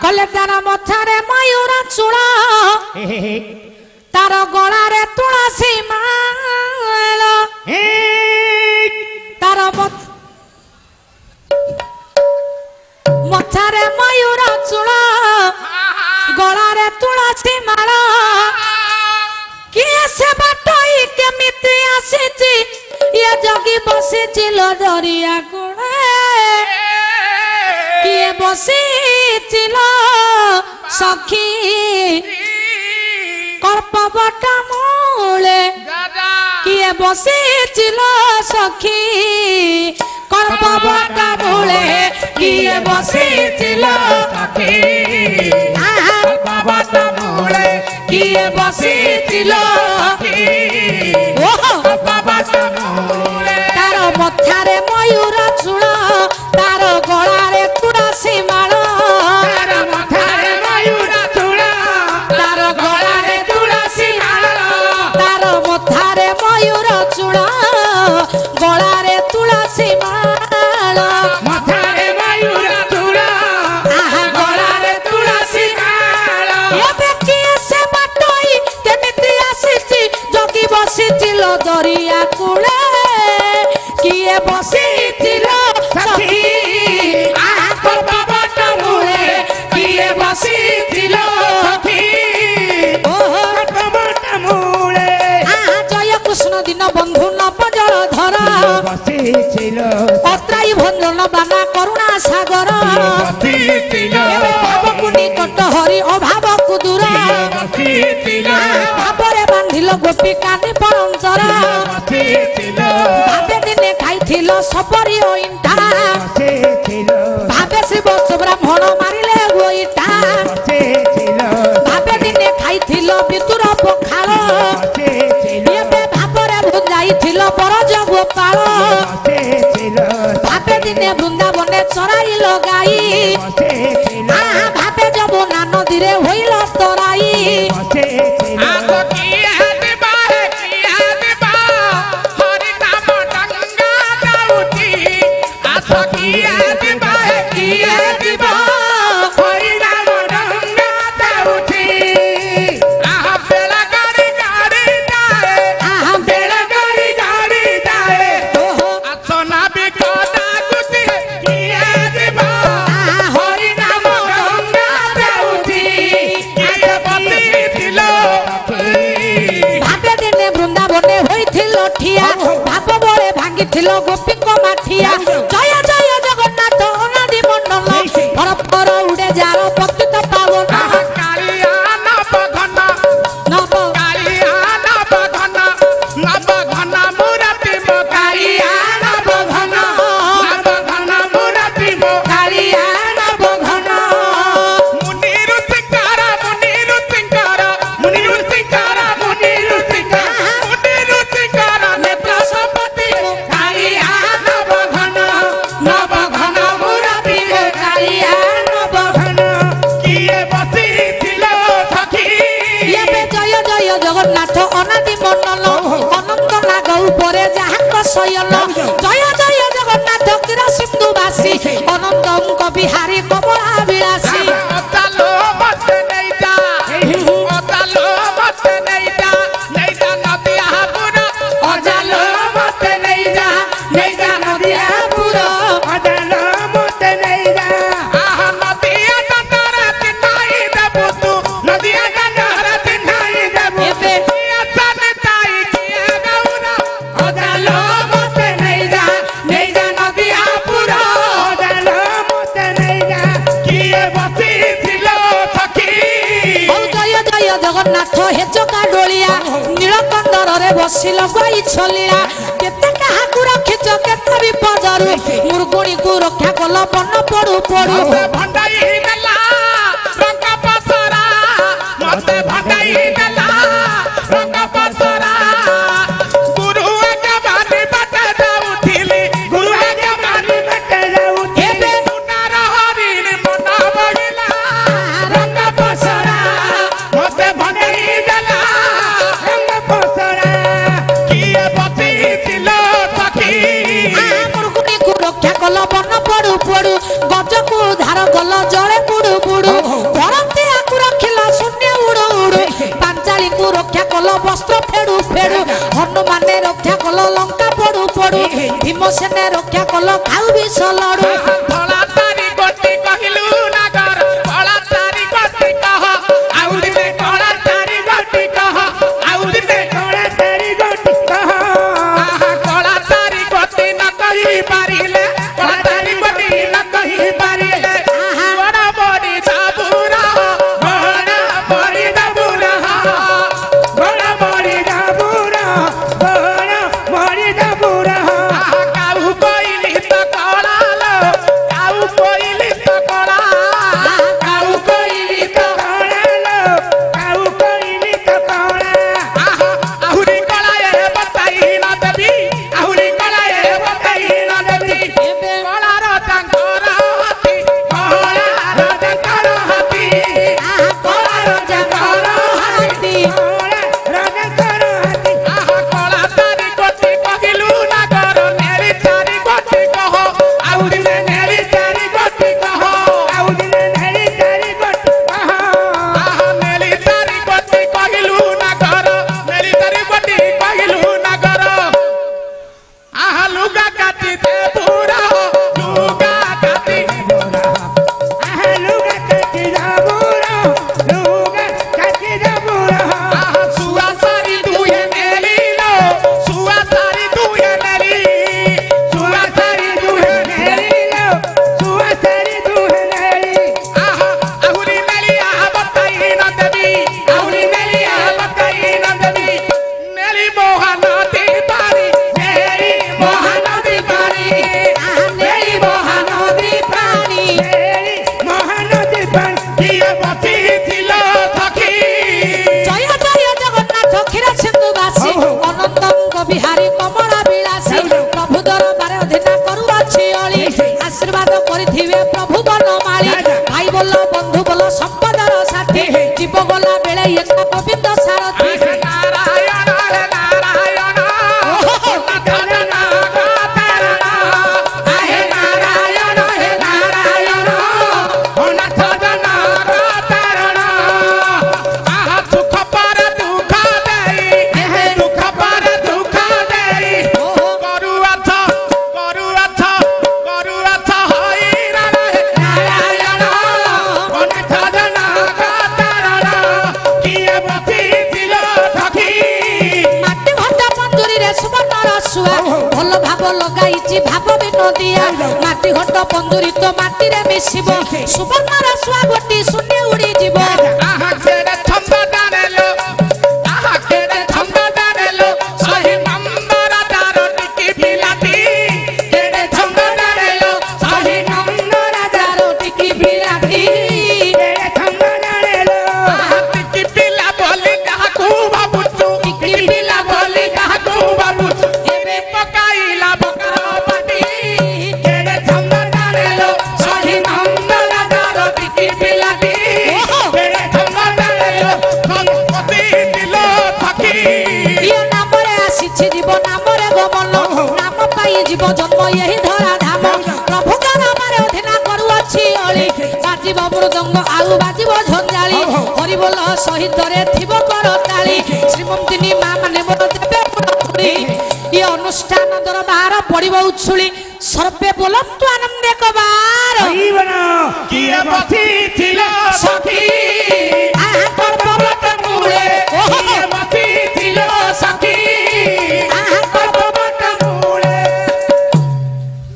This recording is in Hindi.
कले तार मथारे मयूर चूड़ा तार गलारे तुलसी माला तार मथारे मयूर चूड़ा गलारे तुलसी माला किए से बाटई केमिति आसीची ये जगी बसीची दरिया कूड़े किए बसीचिल सखी कर्पवट मूले किए बसीचिल सखी कर्पवट मूले किए बसीचिल सखी कर्पवट मूले किए बसीचिल कर्पवट मूले तार मथारे मयूर चूड़ तार गलारे तुलसी माला तार मथारे मयूर चूड़ तार गलारे तुलसी माला तार मथारे मयूर चूड़ गलारे तुलसी माला मथारे मयूर चूड़ गलारे तुलसी माला एबे किए से बाटई केमिति आसीची जगी बसीचिल दरिया कूले किए बसीचिल सखी कृष्ण दिन बंधु नवजल धरा अत्राई भंजन बाना करुणा सागर भाव को निकट हरि अभाव को दूर भावरे बांधिल गोपी कानी परंचरा भावे दिने खाइथिल सपरी इंटा भावे शिव ब्राह्मण मारिले गोईटा भावे दिने खाइथिल वितुर पखाल बरज गोपाल भावे दिने वृंदावने चराइल गाई भावे जमुना नदी रे होइल तराई गोपी को माठिया जय जय जगन्नाथ अनादि मंडल पर पर उड़े जार पतित पावन कालिया नव घन कालिया नव घन मूर्ति मो कालिया नव घन मूर्ति मो कालिया नव घन मुनि ऋतिकार नेत्र संपत्ति जगन्नाथ अनादि मंडल अनंत नाग उपरे जहाँ शयन जय जय जगन्नाथ किरा सिंधुवासी अनंत बिहारी कमला विलासी जगन्नाथ हेचका डोलिया नीलकंदर रे बसिल गाई छलिया केते काहा को रखिच केते विपदरु मुरगुणी को रक्षा कल बन पड़ू पड़ू भंडाई देला रंग पसरा मते भंडाई देला रंग पसरा गुरु के बानी बटे जाउथिली गुरु के बानी बटे जाउथिली एबे सुनार हरिण मन बगिला रंग पसरा मते भंडाई देला रंग पसरा किए बती दिलो सखी मुरगुणी को रक्षा कल बन पड़ू पड़ू गज को धार गल जड़े को फेड़ू हनुमाने रक्षा कल लंका पड़ू पड़ू भीमसेने रक्षा कल खाऊ भी सलड़ू भला तारी गोटी कहिलु नगर भला तारी गोटी कह आउरी में भला तारी गोटी कह आउरी में भला तारी गोटी कह भला तारी गोटी न कहि पारिले भला तारी गोटी न कहि पारिले बड़ा बड़ी जाबुरा बड़ा बड़ी जाबुरा बड़ा बड़ी जाबुरा बड़ा बड़ी जाबुरा काऊ कोइली त कळालो काऊ कोइली त कळा काऊ कोइली त कळालो काऊ कोइली त कळा आहुरी कळाए बताई न देबी आहुरी कळाए बताई न देबी कळार तांकर हाती कळार तांकर हाती कळार तांकर हाती कळार तांकर हाती कळा तारी गोटी कहिलु नगर नेली तारी गोटी कह आउरी में नेली तारी गोटी कह आउरी में नेली तारी गोटी कह नेली तारी गोटी कहिलु नगर नेली तारी गोटी कहिलु नगर लुगा काटी दे बुरा लुगा काटी बुरा लुगा काटी दे बुरा लुगा काटी दे बुरा सुआ सारी दुहे नेली लो सुआ सारी दुहे नेली सुआ सारी दुहे नेली लो सुआ सारी दुहे नेली आहुरी नेली बताई न देबी आहुरी नेली बताई न देबी नेली मोहनती पारी नेली मोहनती पारी नेली मोहनती पारी नेली मोहनती पारी किए बची थिलो थकी जय जय जगन्नाथ क्षीर सिंधुवासी अनंत बिहारी कमला विलासी प्रभु दरबार अधीना करुअछि अली आशीर्वाद करिथिबे प्रभु बनमाली भाई बोल बंधु बोल संपदर साथी जीव गला बेले एक गोविंद सारथी नारायण हे नारायण नाथजना गातारणा हे नारायण हे नारायण नाथजना गातारणा सुख पर दुख देई दुख पर दुख देई करुअथ होई नारायण नाथजना गातारणा किए बची थिलो थकी माटी घटा मंजूरी रे सुवर्ण रसुआ भल भाव लगाइछि भाव विनोदिया माटी घट पंजुरी तो माटी रे मिसिबो सुवर्ण रसुआ गोटी शून्य उड़ी जीवो केड़े छंद दानेलो केड़े छंद दानेलो सही नंबर दार टिकी बिलाती केड़े छंद दानेलो सही नंबर दार टिकी बिराती केड़े छंद दानेलो टिकी बिला बोली काकू बाबुचू टिकी बिला बोली काकू बाबुचू एबे पकाइला बकर पाटी केड़े छंद दानेलो सही नंबर दार टिकी बिलाती केड़े छंद दानेलो कति दिलो थकी ये नाम रे आसीछि जीव नाम रे गमन नाम पाई जीव जन्म यही धरा धाम प्रभु नाम रे अधीना करुअछि अली बाजिब मृदंग आउ बाजिब झंझाली हरि बोल सहित रे थिब करताली श्रीमंतिनी मां माने बोल देबे पुरी ये अनुष्ठान दरबार पड़िब उछुली सर्वे बोलंतु आनंदे कबार किए बची थिलो